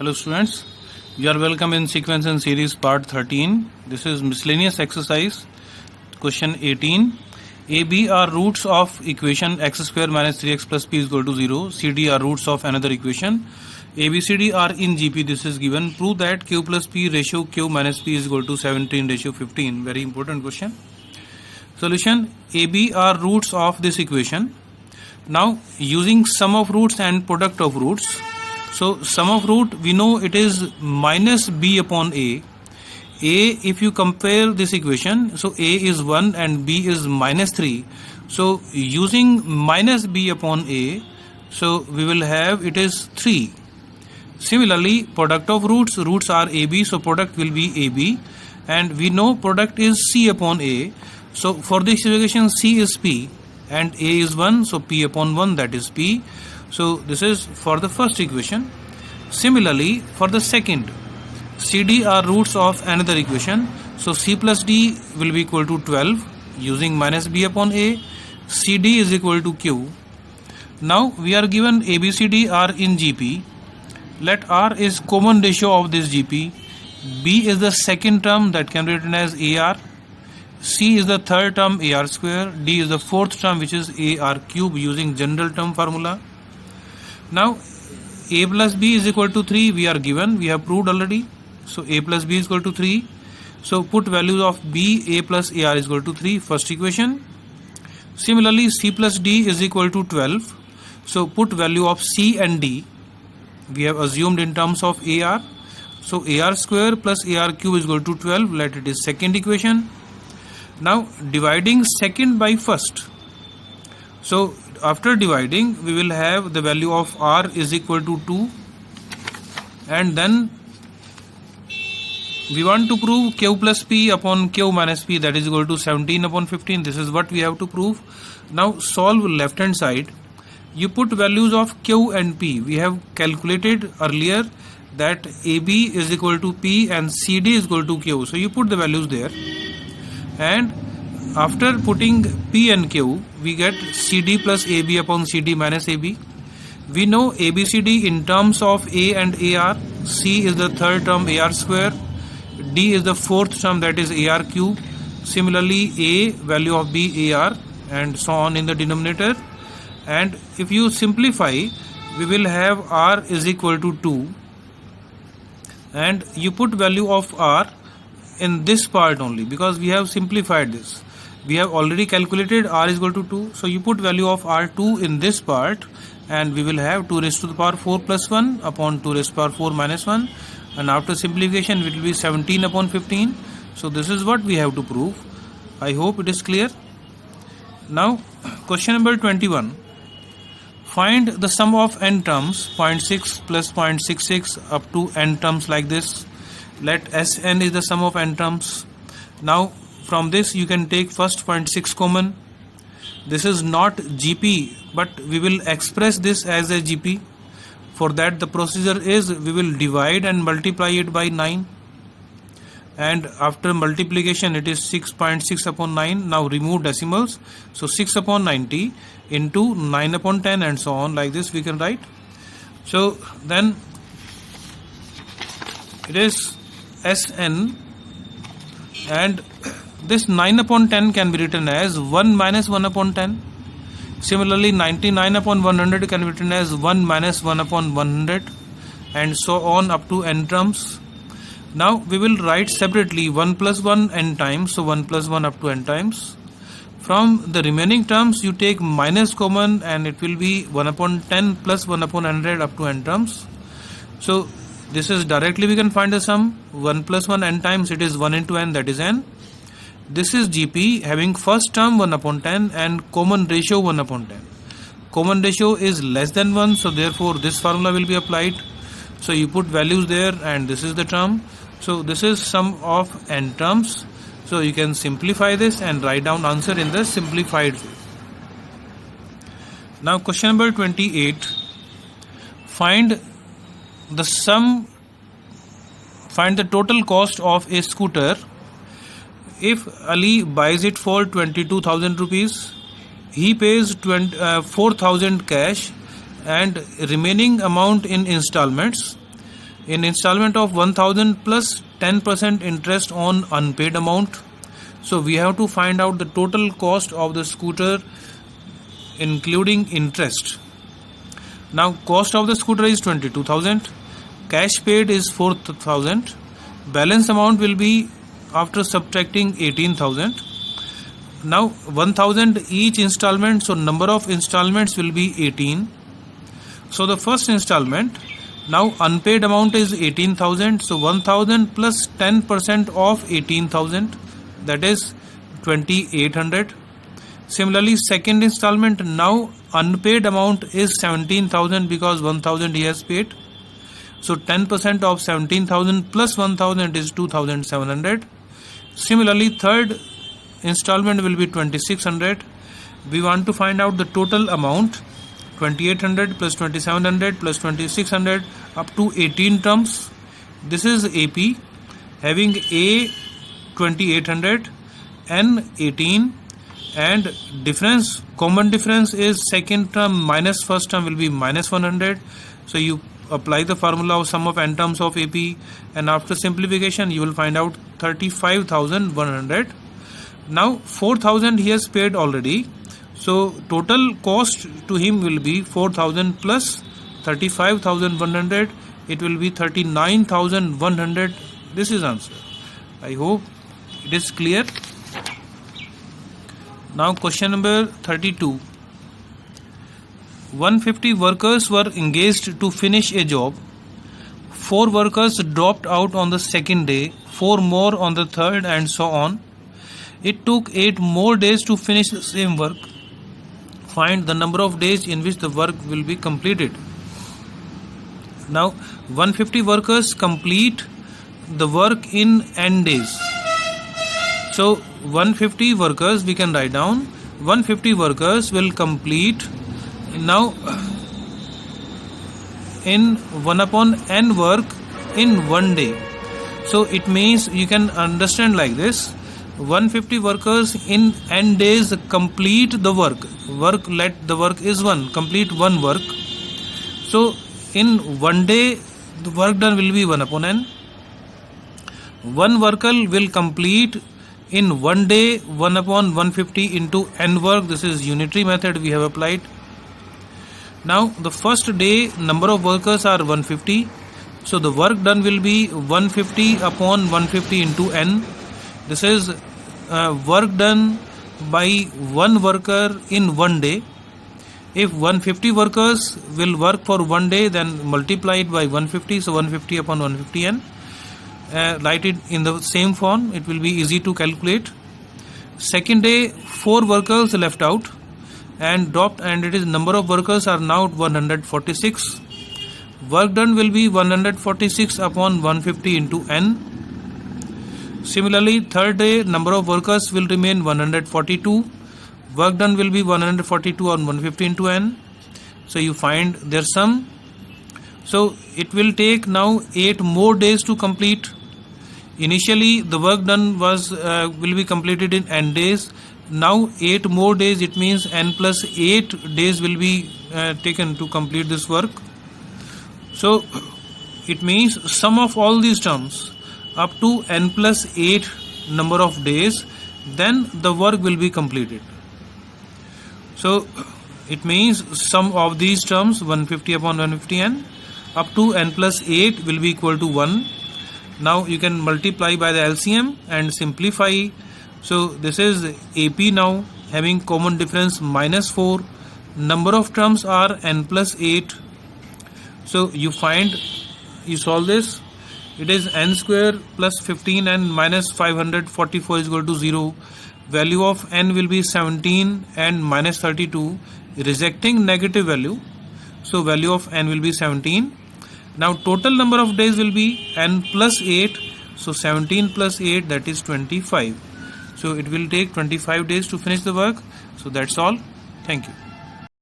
Hello students, you are welcome in sequence and series part 13. This is miscellaneous exercise question 18. AB are roots of equation x square minus 3x plus p is equal to 0. CD are roots of another equation. ABCD are in GP. This is given. Prove that Q plus P ratio Q minus P is equal to 17 ratio 15. Very important question. Solution: AB are roots of this equation. Now using sum of roots and product of roots. So sum of root, we know it is minus b upon a. If you compare this equation, so a is 1 and b is minus 3. So using minus b upon a, so we will have it is 3. Similarly, product of roots are ab, so product will be ab, and we know product is c upon a. So for this equation, c is p and a is 1, so p upon 1, that is p. So this is for the first equation. Similarly, for the second, CD are roots of another equation. So C plus D will be equal to 12 using minus B upon A. CD is equal to Q. Now we are given ABCD are in GP. Let R is common ratio of this GP. B is the second term that can be written as AR. C is the third term AR square. D is the fourth term which is AR cube using general term formula. Now a plus b is equal to 3 we are given, we have proved already. So a plus b is equal to 3. So put values of b, a plus ar is equal to 3, first equation. Similarly, c plus d is equal to 12. So put value of c and d we have assumed in terms of ar. So ar square plus ar cube is equal to 12. Let it is second equation. Now dividing second by first. So after dividing, we will have the value of r is equal to 2, and then we want to prove q plus p upon q minus p, that is equal to 17 upon 15. This is what we have to prove. Now solve left hand side. You put values of q and p. We have calculated earlier that AB is equal to p and CD is equal to q. So you put the values there, and after putting P and Q, we get CD plus AB upon CD minus AB. We know ABCD in terms of A and AR. C is the third term AR square. D is the fourth term, that is AR cube. Similarly, A value of B AR, and so on in the denominator. And if you simplify, we will have R is equal to 2. And you put value of R in this part only, because we have simplified this. We have already calculated r is equal to 2. So you put value of r2 in this part, and we will have 2 raised to the power 4 plus 1 upon 2 raised to the power 4 minus 1. And after simplification, it will be 17 upon 15. So this is what we have to prove. I hope it is clear. Now question number 21. Find the sum of n terms, 0.6 plus 0.66 up to n terms like this. Let Sn is the sum of n terms. Now from this you can take first 0.6 common. This is not GP, but we will express this as a GP. For that the procedure is we will divide and multiply it by 9. And after multiplication it is 6.6 upon 9. Now remove decimals. So 6 upon 90 into 9 upon 10 and so on, like this we can write. So then it is Sn, and this 9 upon 10 can be written as 1 minus 1 upon 10. Similarly, 99 upon 100 can be written as 1 minus 1 upon 100, and so on up to n terms. Now we will write separately 1 plus 1 n times, so 1 plus 1 up to n times. From the remaining terms you take minus common, and it will be 1 upon 10 plus 1 upon 100 up to n terms. So this is directly we can find the sum. 1 plus 1 n times, it is 1 into n, that is n. This is GP having first term 1 upon 10 and common ratio 1 upon 10. Common ratio is less than 1, so therefore this formula will be applied. So you put values there, and this is the term. So this is sum of n terms. So you can simplify this and write down answer in the simplified way. Now question number 28. Find the total cost of a scooter if Ali buys it for 22,000 rupees. He pays 4,000 cash and remaining amount in installments. in installment of 1000 plus 10% interest on unpaid amount. So we have to find out the total cost of the scooter including interest. Now cost of the scooter is 22,000, cash paid is 4,000, balance amount will be after subtracting 18,000. Now 1000 each installment, so number of installments will be 18. So the first installment, now unpaid amount is 18,000, so 1000 plus 10% of 18,000, that is 2800. Similarly, second installment, now unpaid amount is 17,000 because 1000 he has paid. So 10% of 17,000 plus 1000 is 2,700. Similarly, third installment will be 2600. We want to find out the total amount, 2800 plus 2700 plus 2600 up to 18 terms. This is AP having A 2800, N 18, and difference, common difference is second term minus first term will be minus 100. So you apply the formula of sum of n terms of AP, and after simplification you will find out 35,100. Now 4,000 he has paid already, so total cost to him will be 4,000 plus 35,100, it will be 39,100. This is answer. I hope it is clear. Now question number 32. 150 workers were engaged to finish a job. 4 workers dropped out on the second day, 4 more on the third, and so on. It took 8 more days to finish the same work. Find the number of days in which the work will be completed. Now 150 workers complete the work in n days. So 150 workers, we can write down 150 workers will complete now in 1 upon n work in 1 day. So it means you can understand like this: 150 workers in n days complete the work. Let the work is 1, complete 1 work. So in 1 day the work done will be 1 upon n. 1 worker will complete in 1 day 1 upon 150 into n work. This is unitary method we have applied. Now the first day number of workers are 150, so the work done will be 150 upon 150 into n. This is work done by 1 worker in 1 day. If 150 workers will work for 1 day, then multiply it by 150, so 150 upon 150 n. Write it in the same form, it will be easy to calculate. Second day 4 workers left out and dropped, and it is number of workers are now 146. Work done will be 146 upon 150 into n. Similarly, third day number of workers will remain 142. Work done will be 142 on 150 into n. So you find their sum. So it will take now 8 more days to complete. Initially the work done was will be completed in n days. Now 8 more days, it means n plus 8 days will be taken to complete this work. So it means sum of all these terms up to n plus 8 number of days, then the work will be completed. So it means sum of these terms 150 upon 150 n up to n plus 8 will be equal to 1. Now you can multiply by the LCM and simplify. So this is AP now having common difference minus 4. Number of terms are n plus 8. So you solve this. It is n square plus 15 and minus 544 is equal to 0. Value of n will be 17 and minus 32, rejecting negative value. So value of n will be 17. Now total number of days will be n plus 8. So 17 plus 8, that is 25. So it will take 25 days to finish the work. So that's all. Thank you.